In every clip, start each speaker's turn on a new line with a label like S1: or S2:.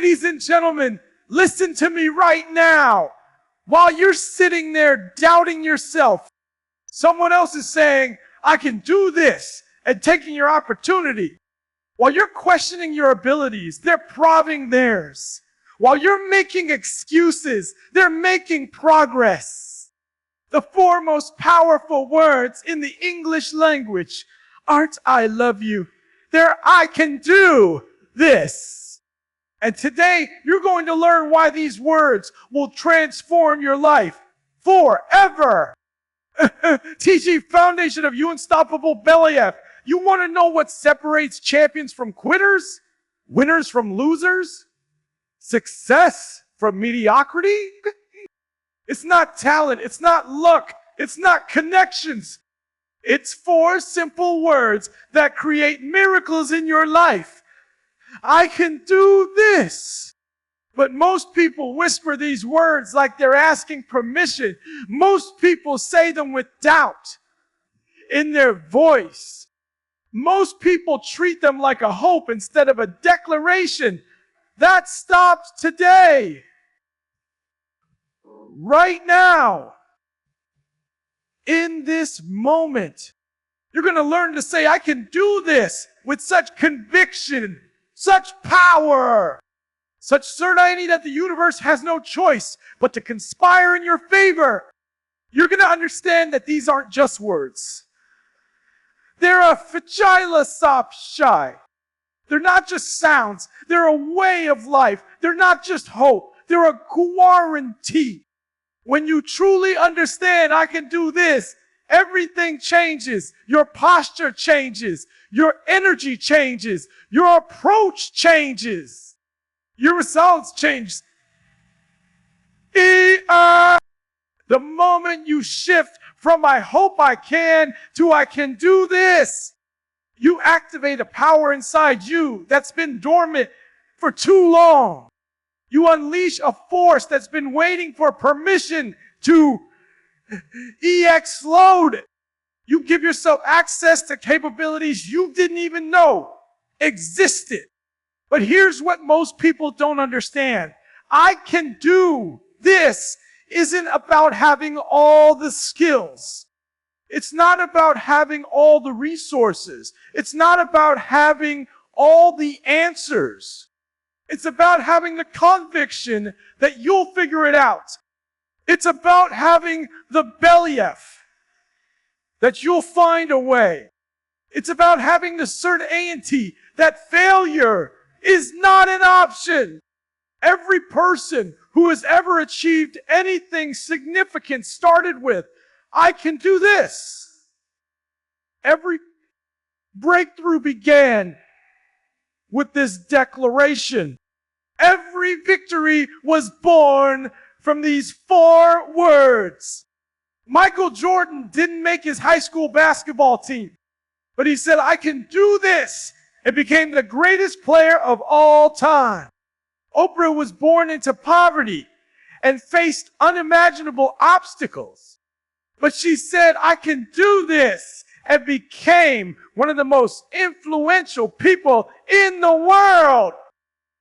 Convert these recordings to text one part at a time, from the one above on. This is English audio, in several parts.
S1: Ladies and gentlemen, listen to me right now. While you're sitting there doubting yourself, someone else is saying, I can do this, and taking your opportunity. While you're questioning your abilities, they're proving theirs. While you're making excuses, they're making progress. The four most powerful words in the English language aren't I love you. They're I can do this. And today, you're going to learn why these words will transform your life forever. TG Foundation of You Unstoppable Believ. You want to know what separates champions from quitters? Winners from losers? Success from mediocrity? It's not talent. It's not luck. It's not connections. It's four simple words that create miracles in your life. I can do this. But most people whisper these words like they're asking permission. Most people say them with doubt in their voice. Most people treat them like a hope instead of a declaration. That stops today. Right now. In this moment. You're going to learn to say, I can do this with such conviction, such power, such certainty that the universe has no choice but to conspire in your favor. You're going to understand that these aren't just words. They're a fajila sop shy. They're not just sounds. They're a way of life. They're not just hope. They're a guarantee. When you truly understand, I can do this, everything changes. Your posture changes. Your energy changes. Your approach changes. Your results change. The moment you shift from I hope I can to I can do this, you activate a power inside you that's been dormant for too long. You unleash a force that's been waiting for permission to explode. You give yourself access to capabilities you didn't even know existed. But here's what most people don't understand. I can do this isn't about having all the skills. It's not about having all the resources. It's not about having all the answers. It's about having the conviction that you'll figure it out. It's about having the Believ that you'll find a way. It's about having the certainty that failure is not an option. Every person who has ever achieved anything significant started with, I can do this. Every breakthrough began with this declaration. Every victory was born from these four words. Michael Jordan didn't make his high school basketball team, but he said, I can do this, and became the greatest player of all time. Oprah was born into poverty and faced unimaginable obstacles, but she said, I can do this, and became one of the most influential people in the world.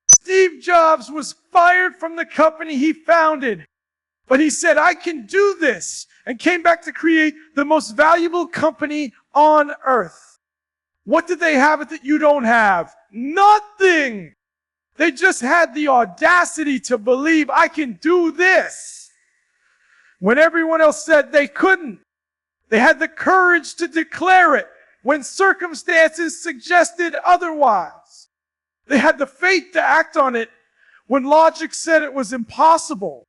S1: Steve Jobs was fired from the company he founded, but he said, I can do this, and came back to create the most valuable company on earth. What did they have that you don't have? Nothing. They just had the audacity to believe, I can do this, when everyone else said they couldn't. They had the courage to declare it when circumstances suggested otherwise. They had the faith to act on it when logic said it was impossible.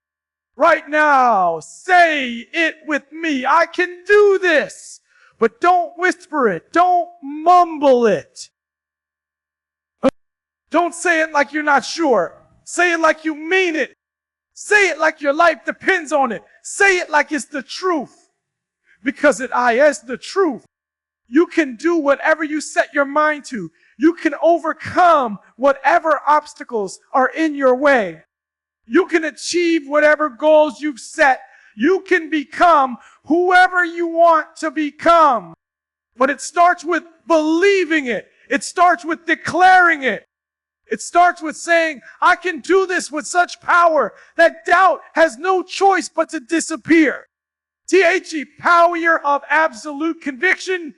S1: Right now, say it with me. I can do this. But don't whisper it. Don't mumble it. Don't say it like you're not sure. Say it like you mean it. Say it like your life depends on it. Say it like it's the truth. Because it is the truth. You can do whatever you set your mind to. You can overcome whatever obstacles are in your way. You can achieve whatever goals you've set. You can become whoever you want to become. But it starts with believing it. It starts with declaring it. It starts with saying, I can do this with such power that doubt has no choice but to disappear. THE power of absolute conviction.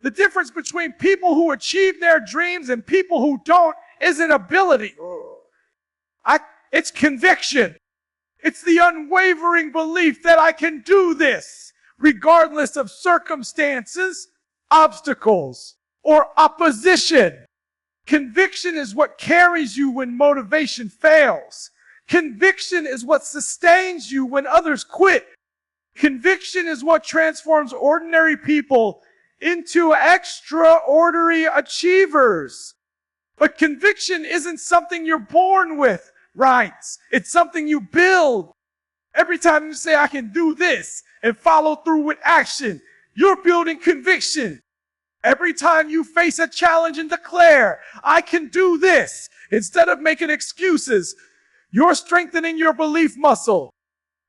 S1: The difference between people who achieve their dreams and people who don't isn't ability. It's conviction. It's the unwavering belief that I can do this, regardless of circumstances, obstacles, or opposition. Conviction is what carries you when motivation fails. Conviction is what sustains you when others quit. Conviction is what transforms ordinary people into extraordinary achievers. But conviction isn't something you're born with, right? It's something you build. Every time you say, I can do this, and follow through with action, you're building conviction. Every time you face a challenge and declare, I can do this, instead of making excuses, you're strengthening your belief muscle.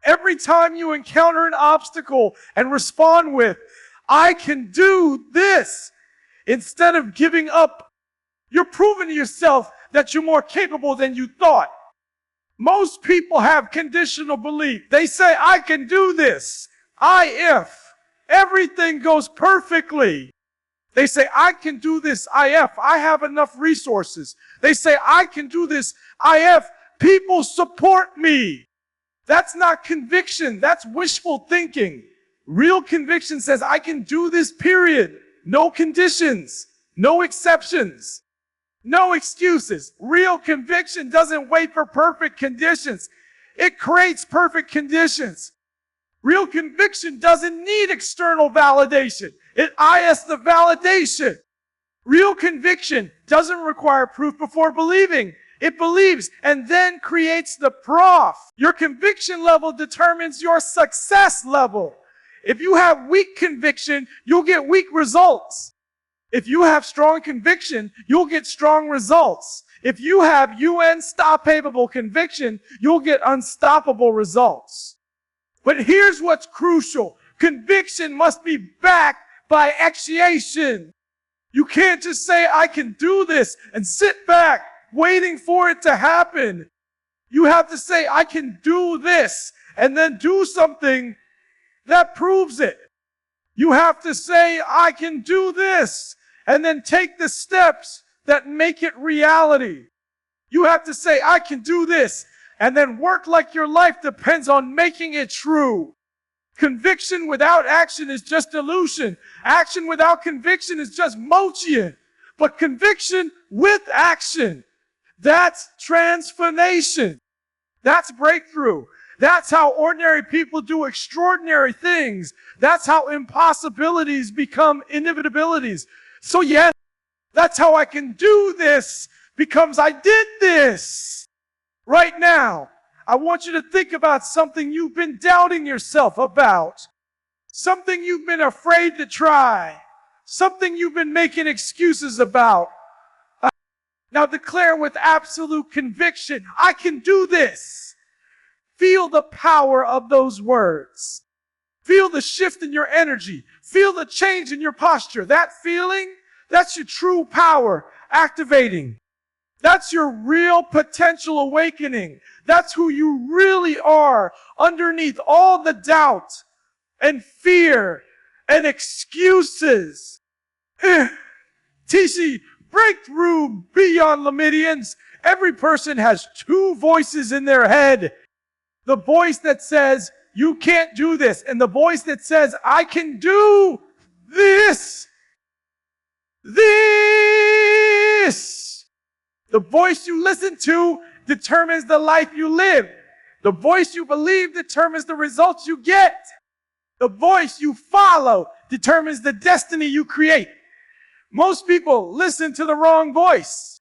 S1: Every time you encounter an obstacle and respond with, I can do this, instead of giving up, you're proving to yourself that you're more capable than you thought. Most people have conditional belief. They say, I can do this. If everything goes perfectly. They say, I can do this. If I have enough resources. They say, I can do this. If people support me. That's not conviction. That's wishful thinking. Real conviction says, I can do this, period. No conditions. No exceptions. No excuses. Real conviction doesn't wait for perfect conditions. It creates perfect conditions. Real conviction doesn't need external validation. It is the validation. Real conviction doesn't require proof before believing. It believes and then creates the proof. Your conviction level determines your success level. If you have weak conviction, you'll get weak results. If you have strong conviction, you'll get strong results. If you have unstoppable conviction, you'll get unstoppable results. But here's what's crucial. Conviction must be backed by action. You can't just say, I can do this, and sit back waiting for it to happen. You have to say, I can do this, and then do something that proves it. You have to say, I can do this, and then take the steps that make it reality. You have to say, I can do this, and then work like your life depends on making it true. Conviction without action is just illusion. Action without conviction is just motion. But conviction with action, that's transformation. That's breakthrough. That's how ordinary people do extraordinary things. That's how impossibilities become inevitabilities. So yeah, that's how I can do this, because I did this. Right now, I want you to think about something you've been doubting yourself about. Something you've been afraid to try. Something you've been making excuses about. Now declare with absolute conviction, I can do this. Feel the power of those words. Feel the shift in your energy. Feel the change in your posture. That feeling, that's your true power activating. That's your real potential awakening. That's who you really are underneath all the doubt and fear and excuses. TC, breakthrough beyond limitians. Every person has two voices in their head. The voice that says, you can't do this. And the voice that says, I can do this. This. The voice you listen to determines the life you live. The voice you believe determines the results you get. The voice you follow determines the destiny you create. Most people listen to the wrong voice.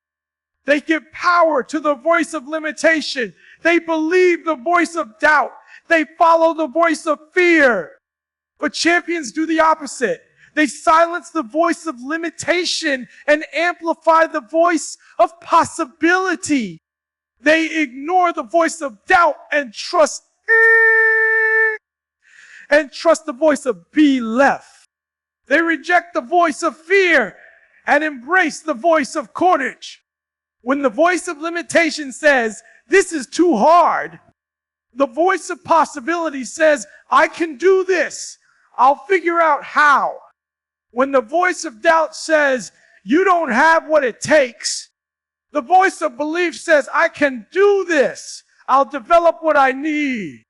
S1: They give power to the voice of limitation. They believe the voice of doubt. They follow the voice of fear. But champions do the opposite. They silence the voice of limitation and amplify the voice of possibility. They ignore the voice of doubt and trust the voice of be left. They reject the voice of fear and embrace the voice of courage. When the voice of limitation says, this is too hard, the voice of possibility says, I can do this. I'll figure out how. When the voice of doubt says, you don't have what it takes, the voice of belief says, I can do this. I'll develop what I need.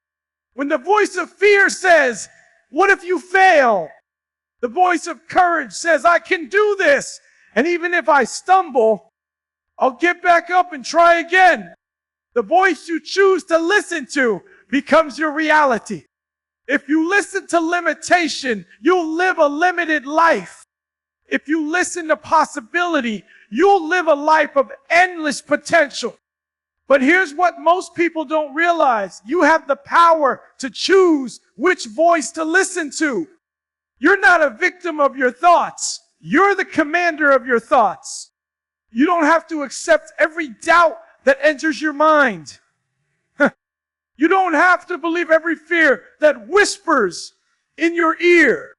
S1: When the voice of fear says, what if you fail? The voice of courage says, I can do this. And even if I stumble, I'll get back up and try again. The voice you choose to listen to becomes your reality. If you listen to limitation, you'll live a limited life. If you listen to possibility, you'll live a life of endless potential. But here's what most people don't realize. You have the power to choose which voice to listen to. You're not a victim of your thoughts. You're the commander of your thoughts. You don't have to accept every doubt that enters your mind. You don't have to believe every fear that whispers in your ear.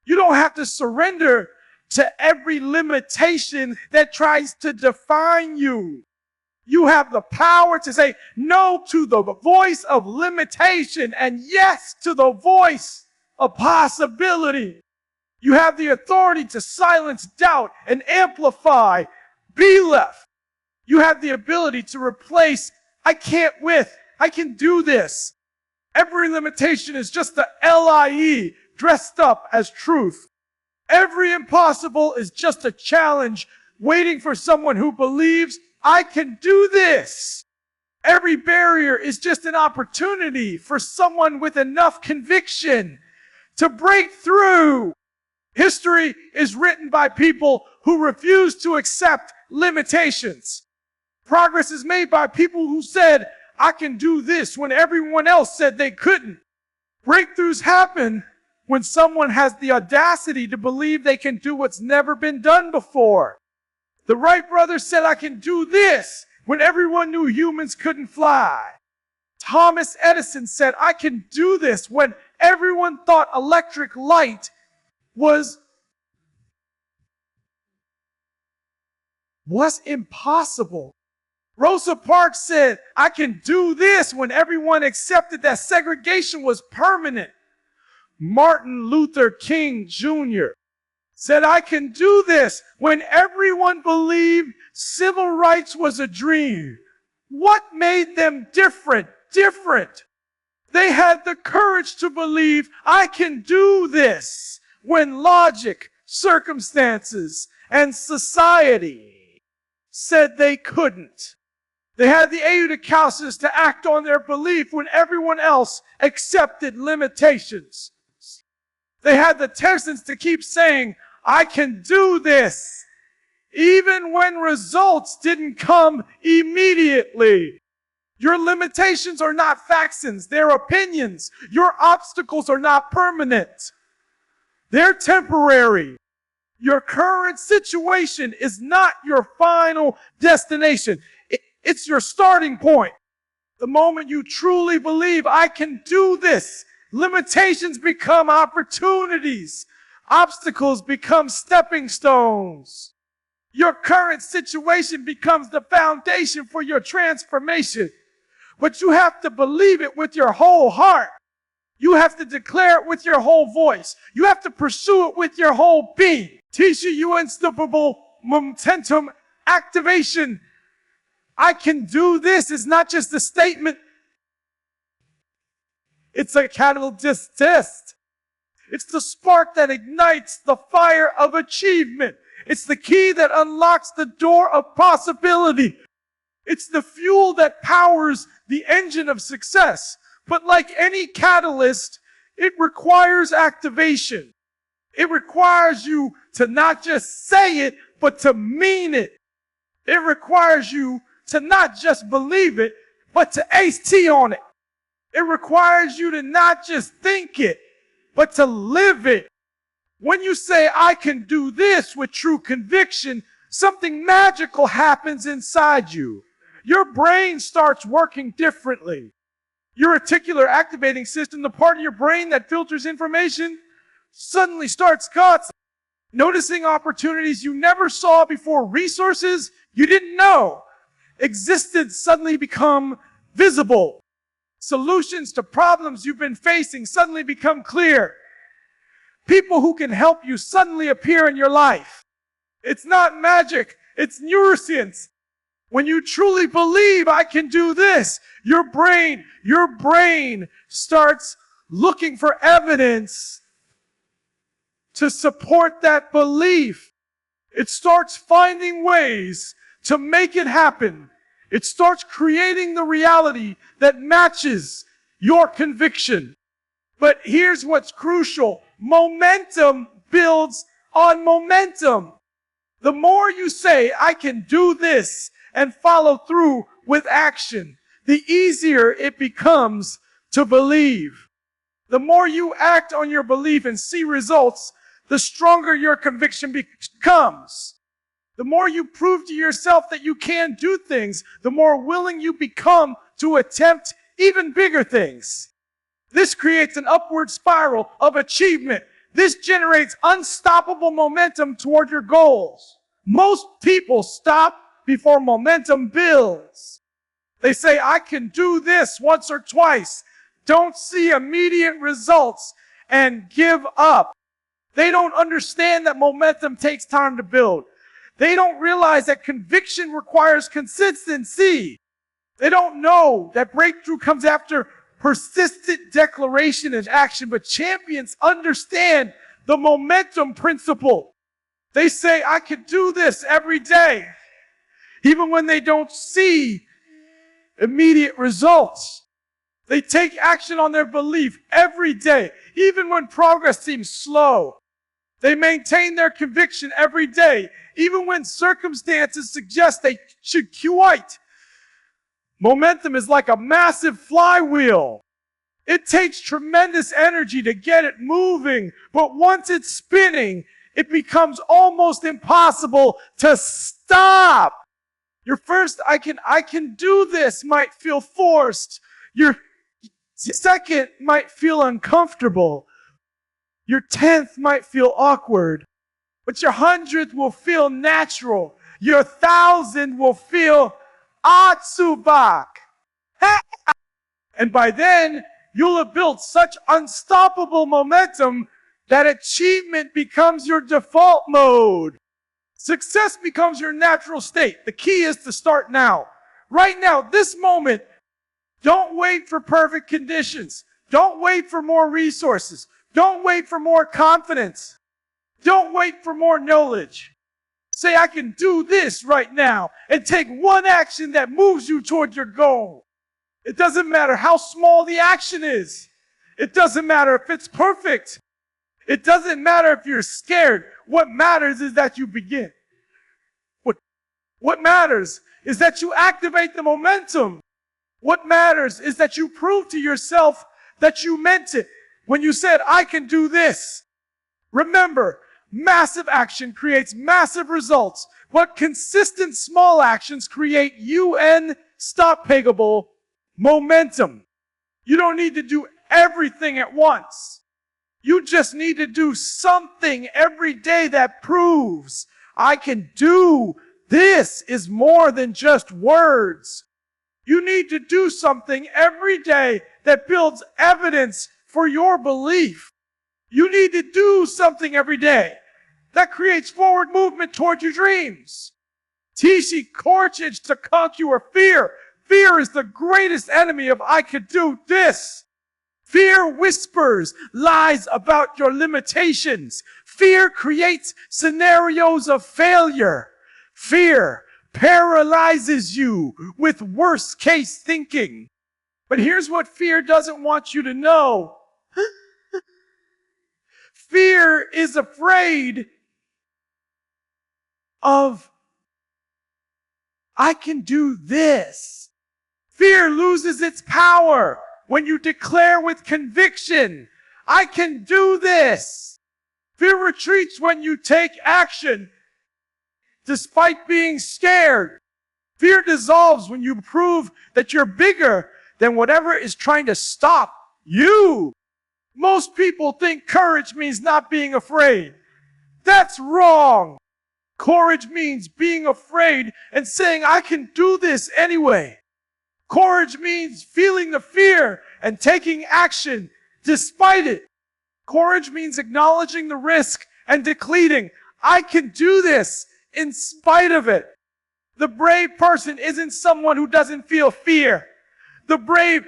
S1: You don't have to surrender to every limitation that tries to define you. You have the power to say no to the voice of limitation and yes to the voice of possibility. You have the authority to silence doubt and amplify belief. You have the ability to replace I can't with I can do this. Every limitation is just the lie dressed up as truth. Every impossible is just a challenge waiting for someone who believes I can do this. Every barrier is just an opportunity for someone with enough conviction to break through. History is written by people who refuse to accept limitations. Progress is made by people who said, I can do this when everyone else said they couldn't. Breakthroughs happen when someone has the audacity to believe they can do what's never been done before. The Wright brothers said, I can do this when everyone knew humans couldn't fly. Thomas Edison said, I can do this when everyone thought electric light was impossible. Rosa Parks said, I can do this when everyone accepted that segregation was permanent. Martin Luther King Jr. said, I can do this when everyone believed civil rights was a dream. What made them different? They had the courage to believe, I can do this when logic, circumstances, and society said they couldn't. They had the eudicausis to act on their belief when everyone else accepted limitations. They had the tensions to keep saying, I can do this, even when results didn't come immediately. Your limitations are not factions, they're opinions. Your obstacles are not permanent. They're temporary. Your current situation is not your final destination. It's your starting point. The moment you truly believe, I can do this, limitations become opportunities. Obstacles become stepping stones. Your current situation becomes the foundation for your transformation. But you have to believe it with your whole heart. You have to declare it with your whole voice. You have to pursue it with your whole being. Teach you unstoppable momentum activation. I can do this is not just a statement. It's a catalyst test. It's the spark that ignites the fire of achievement. It's the key that unlocks the door of possibility. It's the fuel that powers the engine of success. But like any catalyst, it requires activation. It requires you to not just say it, but to mean it. It requires you to not just believe it, but to ace on it. It requires you to not just think it, but to live it. When you say, I can do this with true conviction, something magical happens inside you. Your brain starts working differently. Your reticular activating system, the part of your brain that filters information, suddenly starts noticing opportunities you never saw before, resources you didn't know, existence suddenly become visible. Solutions to problems you've been facing suddenly become clear. People who can help you suddenly appear in your life. It's not magic, it's neuroscience. When you truly believe I can do this, your brain starts looking for evidence to support that belief. It starts finding ways to make it happen. It starts creating the reality that matches your conviction. But here's what's crucial. Momentum builds on momentum. The more you say, I can do this, and follow through with action, the easier it becomes to believe. The more you act on your belief and see results, the stronger your conviction becomes. The more you prove to yourself that you can do things, the more willing you become to attempt even bigger things. This creates an upward spiral of achievement. This generates unstoppable momentum toward your goals. Most people stop before momentum builds. They say, I can do this once or twice, don't see immediate results, and give up. They don't understand that momentum takes time to build. They don't realize that conviction requires consistency. They don't know that breakthrough comes after persistent declaration and action, but champions understand the momentum principle. They say, I can do this every day, even when they don't see immediate results. They take action on their belief every day, even when progress seems slow. They maintain their conviction every day, even when circumstances suggest they should quit. Momentum is like a massive flywheel. It takes tremendous energy to get it moving, but once it's spinning, it becomes almost impossible to stop. Your first, I can do this might feel forced. Your second might feel uncomfortable. Your 10th might feel awkward. But your 100th will feel natural. Your 1,000 will feel Atsubak. And by then, you'll have built such unstoppable momentum that achievement becomes your default mode. Success becomes your natural state. The key is to start now. Right now, this moment. Don't wait for perfect conditions. Don't wait for more resources. Don't wait for more confidence. Don't wait for more knowledge. Say, I can do this right now, and take one action that moves you toward your goal. It doesn't matter how small the action is. It doesn't matter if it's perfect. It doesn't matter if you're scared. What matters is that you begin. What matters is that you activate the momentum. What matters is that you prove to yourself that you meant it when you said, I can do this. Remember, massive action creates massive results, but consistent small actions create unstoppable momentum. You don't need to do everything at once. You just need to do something every day that proves I can do this is more than just words. You need to do something every day that builds evidence for your belief. You need to do something every day that creates forward movement toward your dreams. Tishi Korchich to conquer fear. Fear is the greatest enemy of I could do this. Fear whispers lies about your limitations. Fear creates scenarios of failure. Fear paralyzes you with worst case thinking. But here's what fear doesn't want you to know. Fear is afraid of, I can do this. Fear loses its power when you declare with conviction, I can do this. Fear retreats when you take action despite being scared. Fear dissolves when you prove that you're bigger than whatever is trying to stop you. Most people think courage means not being afraid. That's wrong. Courage means being afraid and saying, I can do this anyway. Courage means feeling the fear and taking action despite it. Courage means acknowledging the risk and declaring, I can do this in spite of it. The brave person isn't someone who doesn't feel fear. The brave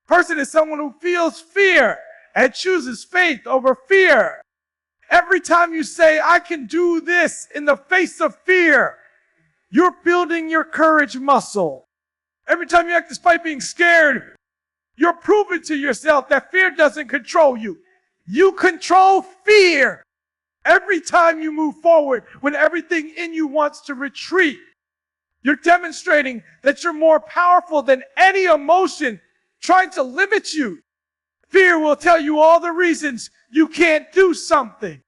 S1: person is someone who feels fear and chooses faith over fear. Every time you say, I can do this in the face of fear, you're building your courage muscle. Every time you act despite being scared, you're proving to yourself that fear doesn't control you. You control fear. Every time you move forward when everything in you wants to retreat, you're demonstrating that you're more powerful than any emotion trying to limit you. Fear will tell you all the reasons you can't do something.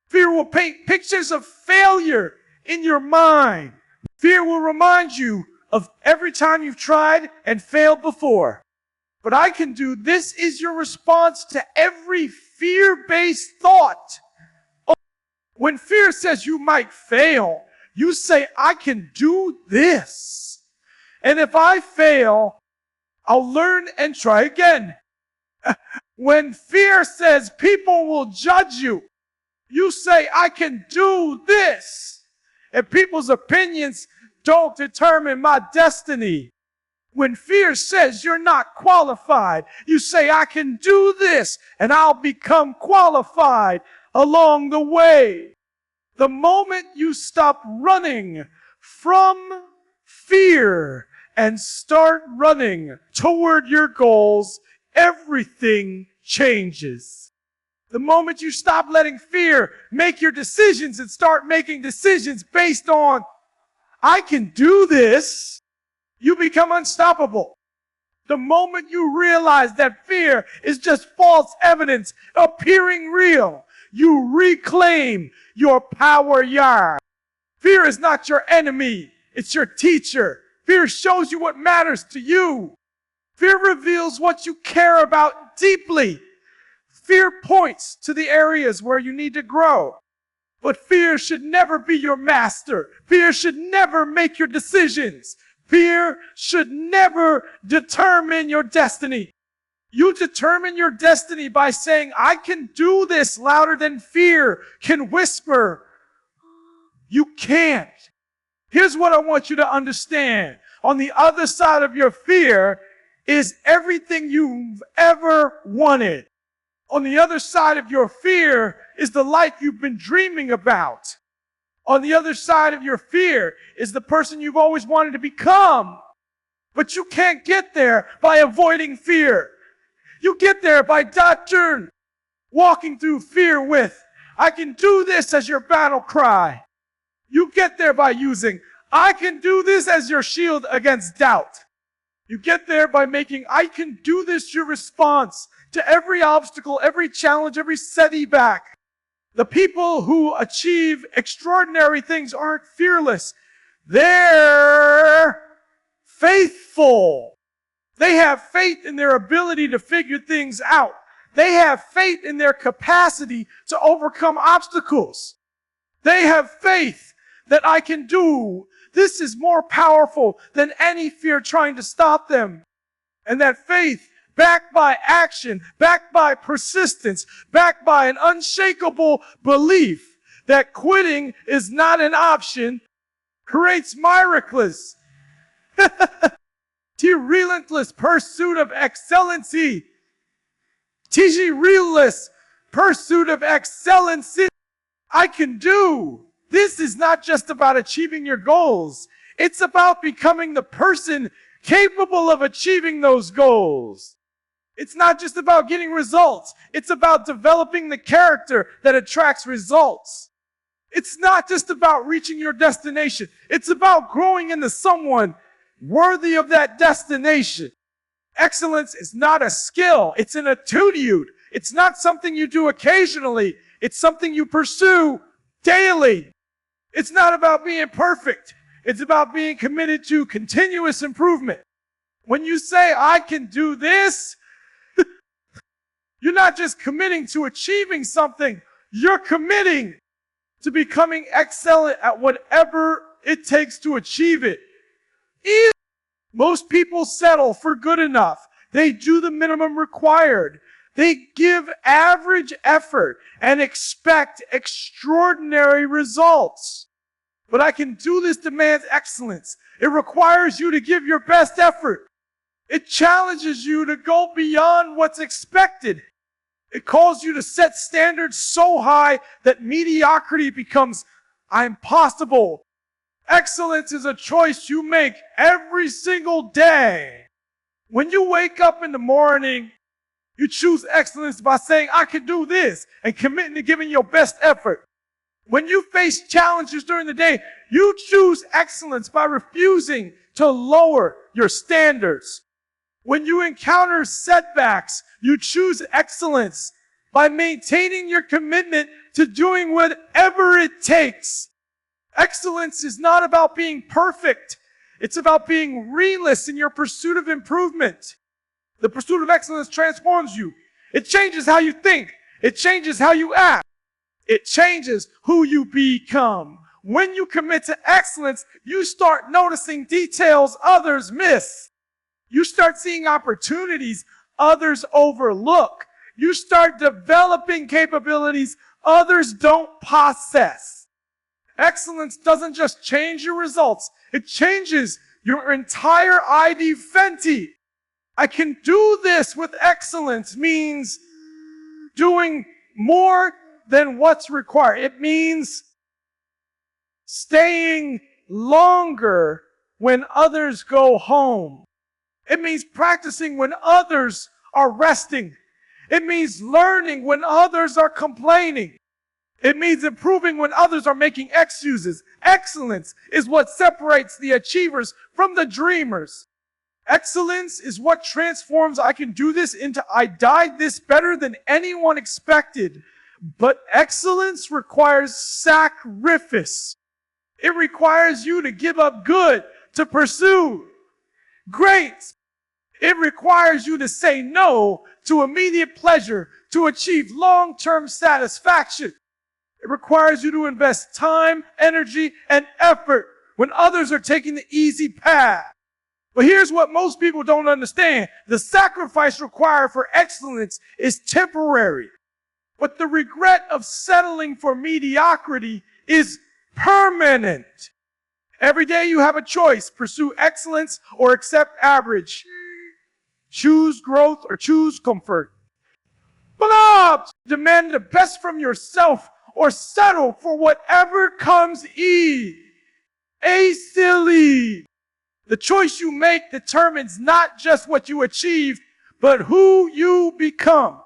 S1: Fear will paint pictures of failure in your mind. Fear will remind you of every time you've tried and failed before. But I can do this is your response to every fear-based thought. When fear says you might fail, you say, I can do this. And if I fail, I'll learn and try again. When fear says people will judge you, you say, I can do this. And people's opinions don't determine my destiny. When fear says you're not qualified, you say, I can do this, and I'll become qualified along the way. The moment you stop running from fear and start running toward your goals, everything changes. The moment you stop letting fear make your decisions and start making decisions based on, I can do this, you become unstoppable. The moment you realize that fear is just false evidence appearing real, you reclaim your power yard. Fear is not your enemy, it's your teacher. Fear shows you what matters to you. Fear reveals what you care about deeply. Fear points to the areas where you need to grow. But fear should never be your master. Fear should never make your decisions. Fear should never determine your destiny. You determine your destiny by saying, I can do this, louder than fear can whisper. You can't. Here's what I want you to understand. On the other side of your fear is everything you've ever wanted. On the other side of your fear is the life you've been dreaming about. On the other side of your fear is the person you've always wanted to become. But you can't get there by avoiding fear. You get there by walking through fear with, I can do this as your battle cry. You get there by using, I can do this as your shield against doubt. You get there by making, I can do this your response to every obstacle, every challenge, every setback. The people who achieve extraordinary things aren't fearless. They're faithful. They have faith in their ability to figure things out. They have faith in their capacity to overcome obstacles. They have faith that I can do. This is more powerful than any fear trying to stop them. And that faith, backed by action, backed by persistence, backed by an unshakable belief that quitting is not an option, creates miracles. The relentless pursuit of excellency. TG relentless pursuit of excellency. I can do. This is not just about achieving your goals. It's about becoming the person capable of achieving those goals. It's not just about getting results. It's about developing the character that attracts results. It's not just about reaching your destination. It's about growing into someone worthy of that destination. Excellence is not a skill. It's an attitude. It's not something you do occasionally. It's something you pursue daily. It's not about being perfect. It's about being committed to continuous improvement. When you say, I can do this, you're not just committing to achieving something. You're committing to becoming excellent at whatever it takes to achieve it. Most people settle for good enough. They do the minimum required. They give average effort and expect extraordinary results. But I Can Do This demands excellence. It requires you to give your best effort. It challenges you to go beyond what's expected. It calls you to set standards so high that mediocrity becomes impossible. Excellence is a choice you make every single day. When you wake up in the morning, you choose excellence by saying, I can do this, and committing to giving your best effort. When you face challenges during the day, you choose excellence by refusing to lower your standards. When you encounter setbacks, you choose excellence by maintaining your commitment to doing whatever it takes. Excellence is not about being perfect. It's about being relentless in your pursuit of improvement. The pursuit of excellence transforms you. It changes how you think. It changes how you act. It changes who you become. When you commit to excellence, you start noticing details others miss. You start seeing opportunities others overlook. You start developing capabilities others don't possess. Excellence doesn't just change your results. It changes your entire identity. I can do this with excellence means doing more than what's required. It means staying longer when others go home. It means practicing when others are resting. It means learning when others are complaining. It means improving when others are making excuses. Excellence is what separates the achievers from the dreamers. Excellence is what transforms I can do this into I died this better than anyone expected. But excellence requires sacrifice. It requires you to give up good to pursue great. It requires you to say no to immediate pleasure to achieve long-term satisfaction. It requires you to invest time, energy, and effort when others are taking the easy path. But here's what most people don't understand. The sacrifice required for excellence is temporary. But the regret of settling for mediocrity is permanent. Every day you have a choice. Pursue excellence or accept average. Choose growth or choose comfort. Demand the best from yourself or settle for whatever comes easily. The choice you make determines not just what you achieve, but who you become.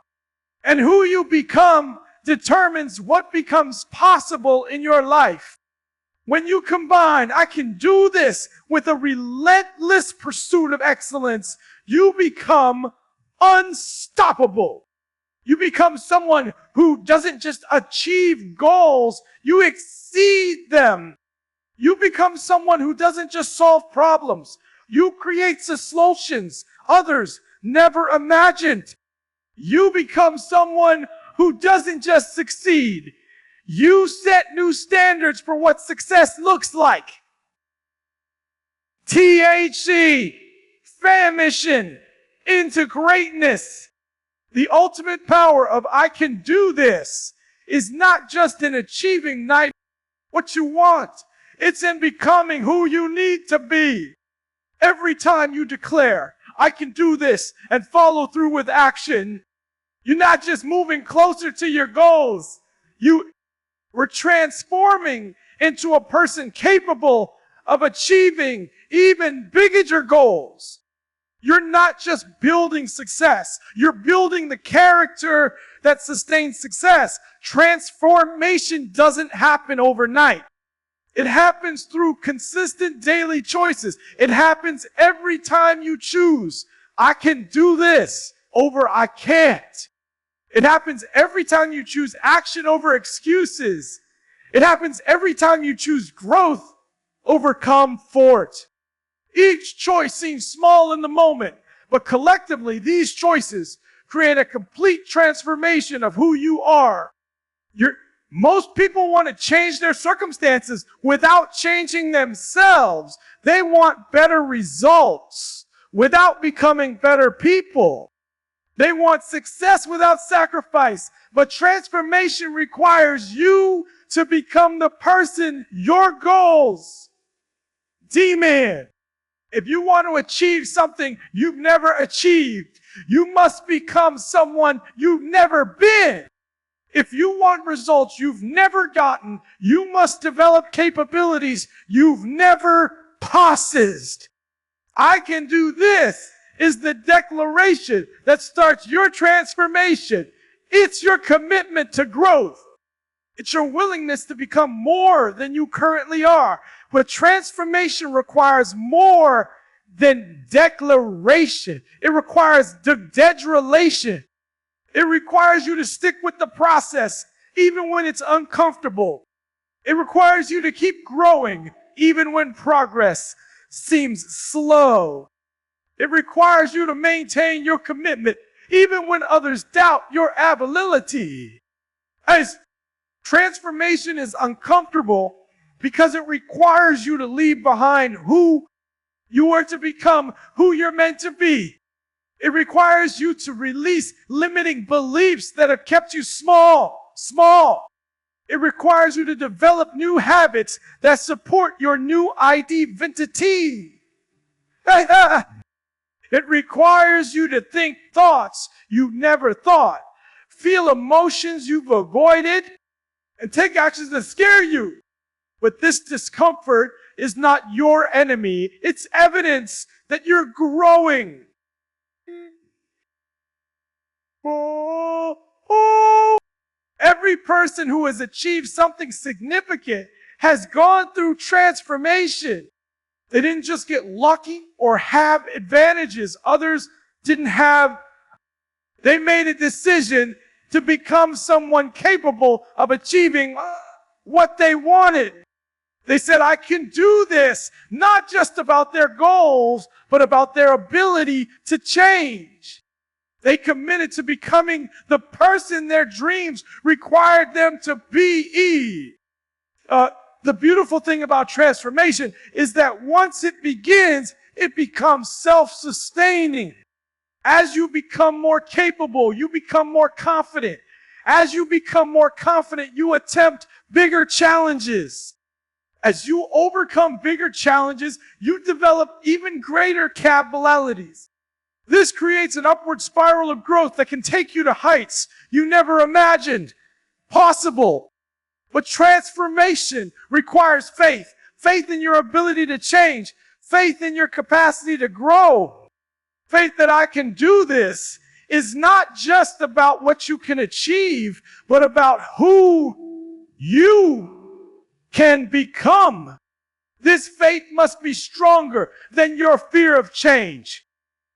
S1: And who you become determines what becomes possible in your life. When you combine, I can do this with a relentless pursuit of excellence, you become unstoppable. You become someone who doesn't just achieve goals, you exceed them. You become someone who doesn't just solve problems. You create solutions others never imagined. You become someone who doesn't just succeed. You set new standards for what success looks like. THC, fan mission, into greatness. The ultimate power of I can do this is not just in achieving what you want. It's in becoming who you need to be. Every time you declare, I can do this, and follow through with action, you're not just moving closer to your goals. We're transforming into a person capable of achieving even bigger goals. You're not just building success. You're building the character that sustains success. Transformation doesn't happen overnight. It happens through consistent daily choices. It happens every time you choose, I can do this over I can't. It happens every time you choose action over excuses. It happens every time you choose growth over comfort. Each choice seems small in the moment, but collectively these choices create a complete transformation of who you are. Most people want to change their circumstances without changing themselves. They want better results without becoming better people. They want success without sacrifice. But transformation requires you to become the person your goals demand. If you want to achieve something you've never achieved, you must become someone you've never been. If you want results you've never gotten, you must develop capabilities you've never possessed. I can do this is the declaration that starts your transformation. It's your commitment to growth. It's your willingness to become more than you currently are. But transformation requires more than declaration. It requires dedulation. It requires you to stick with the process, even when it's uncomfortable. It requires you to keep growing, even when progress seems slow. It requires you to maintain your commitment, even when others doubt your ability. As transformation is uncomfortable because it requires you to leave behind who you are to become, who you're meant to be. It requires you to release limiting beliefs that have kept you small. It requires you to develop new habits that support your new identity. It requires you to think thoughts you've never thought, feel emotions you've avoided, and take actions that scare you. But this discomfort is not your enemy. It's evidence that you're growing. Every person who has achieved something significant has gone through transformation. They didn't just get lucky or have advantages others didn't have. They made a decision to become someone capable of achieving what they wanted. They said, I can do this, not just about their goals, but about their ability to change. They committed to becoming the person their dreams required them to be. The beautiful thing about transformation is that once it begins, it becomes self-sustaining. As you become more capable, you become more confident. As you become more confident, you attempt bigger challenges. As you overcome bigger challenges, you develop even greater capabilities. This creates an upward spiral of growth that can take you to heights you never imagined possible. But transformation requires faith. Faith in your ability to change. Faith in your capacity to grow. Faith that I can do this is not just about what you can achieve, but about who you can become. This faith must be stronger than your fear of change.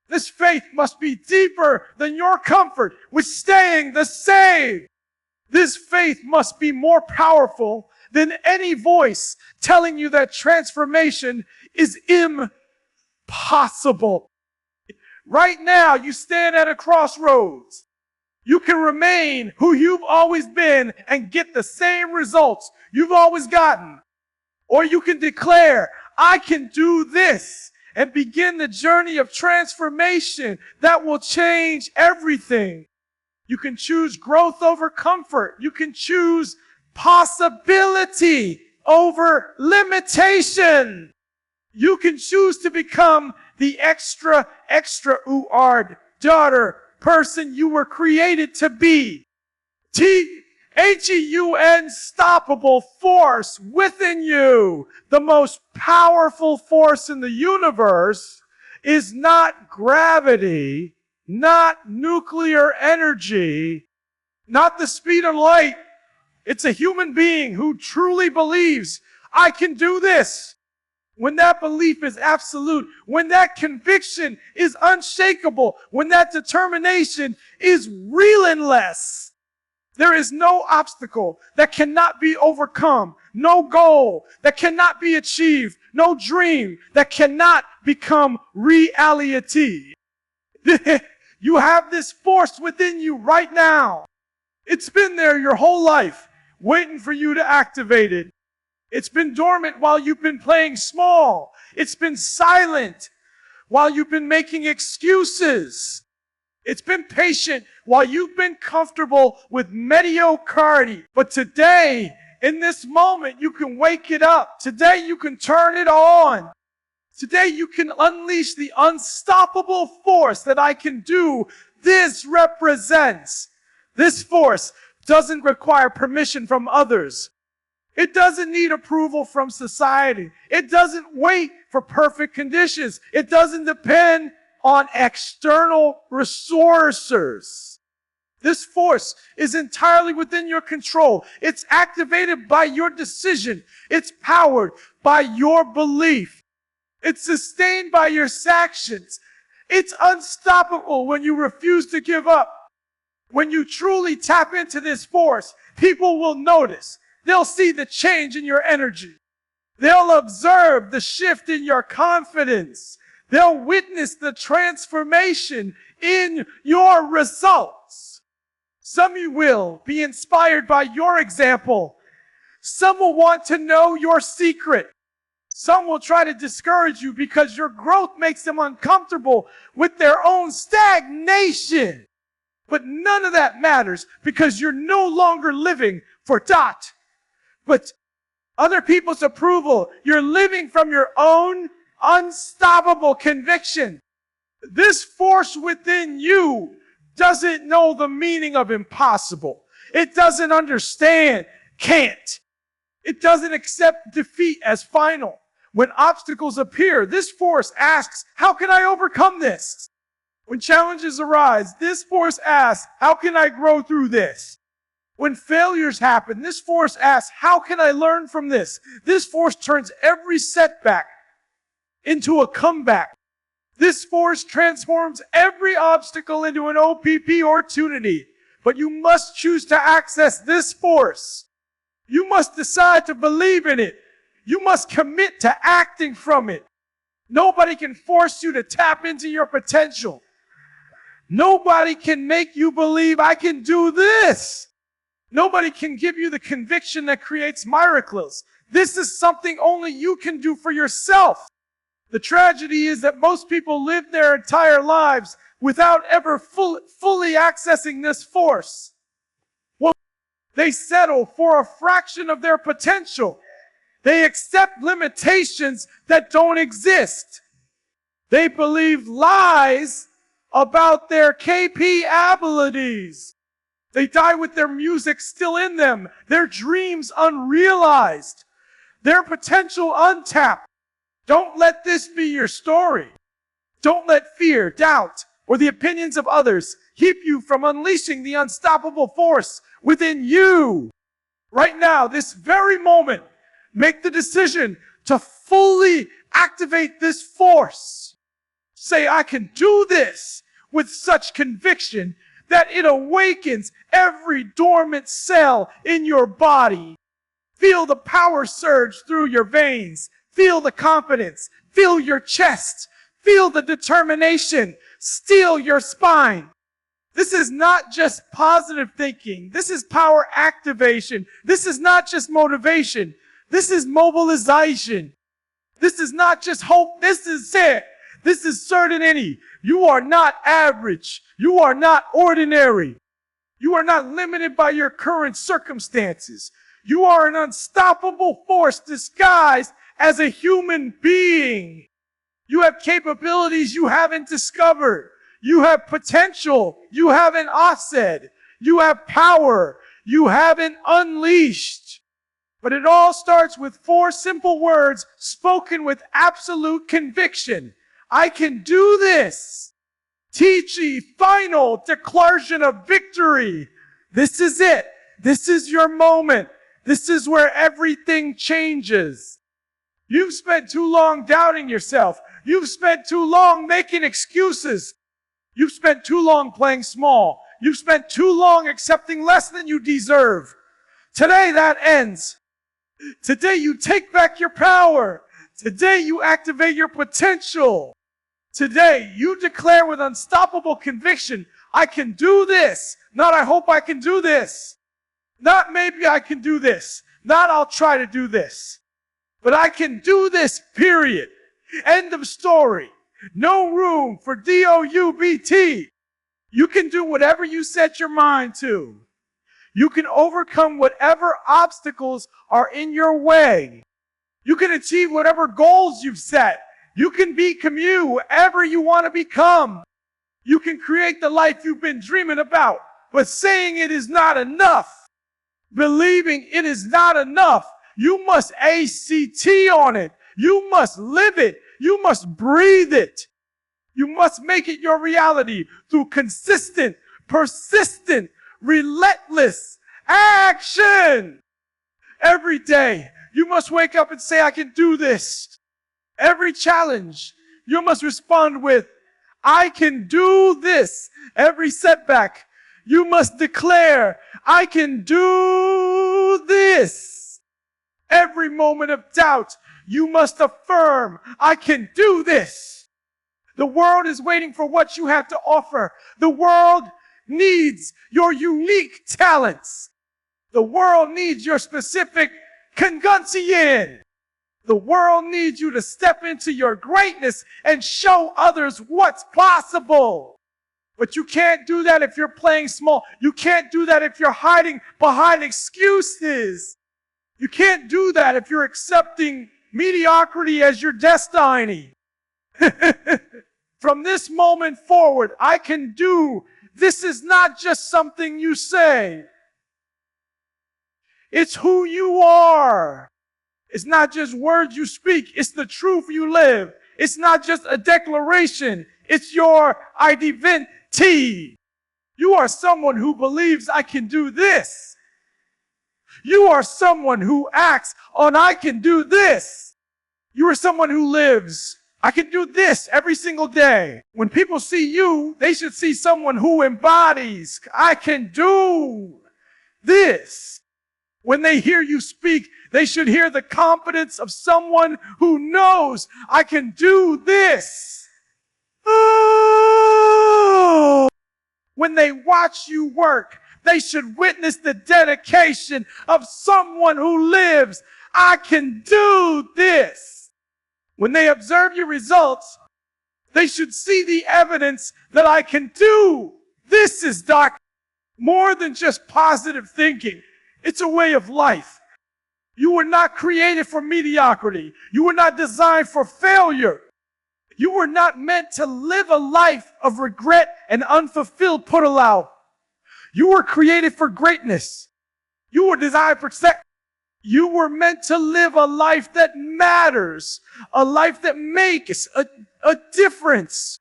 S1: This faith must be deeper than your comfort with staying the same. This faith must be more powerful than any voice telling you that transformation is impossible. Right now, you stand at a crossroads. You can remain who you've always been and get the same results you've always gotten. Or you can declare, I can do this, and begin the journey of transformation that will change everything. You can choose growth over comfort. You can choose possibility over limitation. You can choose to become the extraordinary person you were created to be. Unstoppable force within you. The most powerful force in the universe is not gravity, not nuclear energy, not the speed of light. It's a human being who truly believes, I can do this. When that belief is absolute, when that conviction is unshakable, when that determination is relentless, there is no obstacle that cannot be overcome, no goal that cannot be achieved, no dream that cannot become reality. You have this force within you right now. It's been there your whole life. waiting for you to activate it. It's been dormant while you've been playing small. It's been silent while you've been making excuses. It's been patient while you've been comfortable with mediocrity. But today, in this moment, you can wake it up. Today, you can turn it on. Today, you can unleash the unstoppable force that I can do. This represents. This force doesn't require permission from others. It doesn't need approval from society. It doesn't wait for perfect conditions. It doesn't depend on external resources. This force is entirely within your control. It's activated by your decision. It's powered by your belief. It's sustained by your actions. It's unstoppable when you refuse to give up. When you truly tap into this force, people will notice. They'll see the change in your energy. They'll observe the shift in your confidence. They'll witness the transformation in your results. Some you will be inspired by your example. Some will want to know your secret. Some will try to discourage you because your growth makes them uncomfortable with their own stagnation. But none of that matters because you're no longer living for but other people's approval. You're living from your own unstoppable conviction. This force within you doesn't know the meaning of impossible. It doesn't understand can't. It doesn't accept defeat as final. When obstacles appear, this force asks, how can I overcome this? When challenges arise, this force asks, how can I grow through this? When failures happen, this force asks, how can I learn from this? This force turns every setback into a comeback. This force transforms every obstacle into an OPP opportunity. But you must choose to access this force. You must decide to believe in it. You must commit to acting from it. Nobody can force you to tap into your potential. Nobody can make you believe I can do this. Nobody can give you the conviction that creates miracles. This is something only you can do for yourself. The tragedy is that most people live their entire lives without ever fully accessing this force. Well, they settle for a fraction of their potential. They accept limitations that don't exist. They believe lies about their capabilities. They die with their music still in them, their dreams unrealized, their potential untapped. Don't let this be your story. Don't let fear, doubt, or the opinions of others keep you from unleashing the unstoppable force within you. Right now, this very moment, make the decision to fully activate this force. Say, I can do this with such conviction that it awakens every dormant cell in your body. Feel the power surge through your veins. Feel the confidence. Feel your chest. Feel the determination. Steel your spine. This is not just positive thinking. This is power activation. This is not just motivation. This is mobilization. This is not just hope. This is it. This is certainty. You are not average. You are not ordinary. You are not limited by your current circumstances. You are an unstoppable force disguised as a human being. You have capabilities you haven't discovered. You have potential you haven't offset. You have power you haven't unleashed. But it all starts with 4 simple words spoken with absolute conviction. I can do this. TG, final declaration of victory. This is it. This is your moment. This is where everything changes. You've spent too long doubting yourself. You've spent too long making excuses. You've spent too long playing small. You've spent too long accepting less than you deserve. Today that ends. Today you take back your power. Today you activate your potential. Today you declare with unstoppable conviction, I can do this, not I hope I can do this. Not maybe I can do this. Not I'll try to do this. But I can do this, period. End of story. No room for DOUBT. You can do whatever you set your mind to. You can overcome whatever obstacles are in your way. You can achieve whatever goals you've set. You can become whoever you want to become. You can create the life you've been dreaming about. But saying it is not enough. Believing it is not enough. You must ACT on it. You must live it. You must breathe it. You must make it your reality through consistent, persistent, relentless action. Every day, you must wake up and say, I can do this. Every challenge, you must respond with, I can do this. Every setback, you must declare, I can do this. Every moment of doubt, you must affirm, I can do this. The world is waiting for what you have to offer. The world needs your unique talents. The world needs your specific conguncian. The world needs you to step into your greatness and show others what's possible. But you can't do that if you're playing small. You can't do that if you're hiding behind excuses. You can't do that if you're accepting mediocrity as your destiny. From this moment forward, I can do. This is not just something you say. It's who you are. It's not just words you speak. It's the truth you live. It's not just a declaration. It's your identity. You are someone who believes I can do this. You are someone who acts on I can do this. You are someone who lives I can do this every single day. When people see you, they should see someone who embodies I can do this. When they hear you speak, they should hear the confidence of someone who knows I can do this. Oh. When they watch you work, they should witness the dedication of someone who lives I can do this. When they observe your results, they should see the evidence that I can do. This is more than just positive thinking. It's a way of life. You were not created for mediocrity. You were not designed for failure. You were not meant to live a life of regret and unfulfilled put-alow. You were created for greatness. You were designed for success. You were meant to live a life that matters, a life that makes a difference,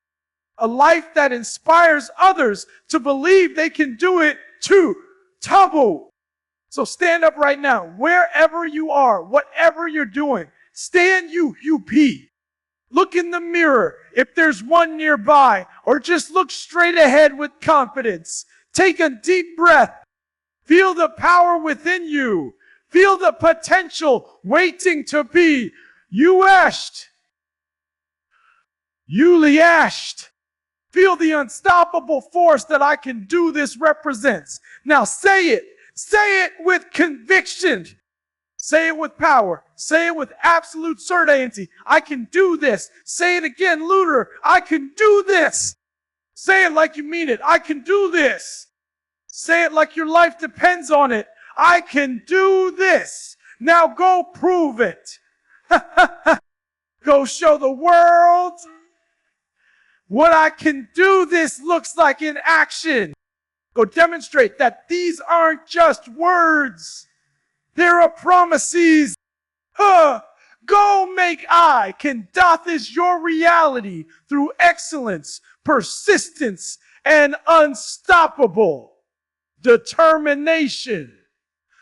S1: a life that inspires others to believe they can do it too. Taboo. So stand up right now, wherever you are, whatever you're doing. Stand UP. Look in the mirror if there's one nearby, or just look straight ahead with confidence. Take a deep breath. Feel the power within you. Feel the potential waiting to be unleashed. Feel the unstoppable force that I can do this represents. Now say it. Say it with conviction. Say it with power. Say it with absolute certainty. I can do this. Say it again, louder. I can do this. Say it like you mean it. I can do this. Say it like your life depends on it. I can do this. Now go prove it. Go show the world what I can do this looks like in action. Go demonstrate that these aren't just words. They're promises. Go make I can doth is your reality through excellence, persistence, and unstoppable determination.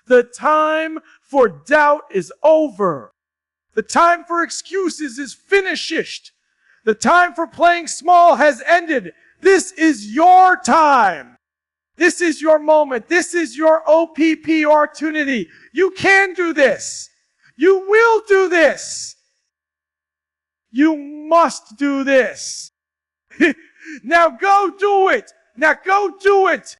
S1: The time for doubt is over. The time for excuses is finished. The time for playing small has ended. This is your time. This is your moment. This is your OPP opportunity. You can do this. You will do this. You must do this. Now go do it. Now go do it.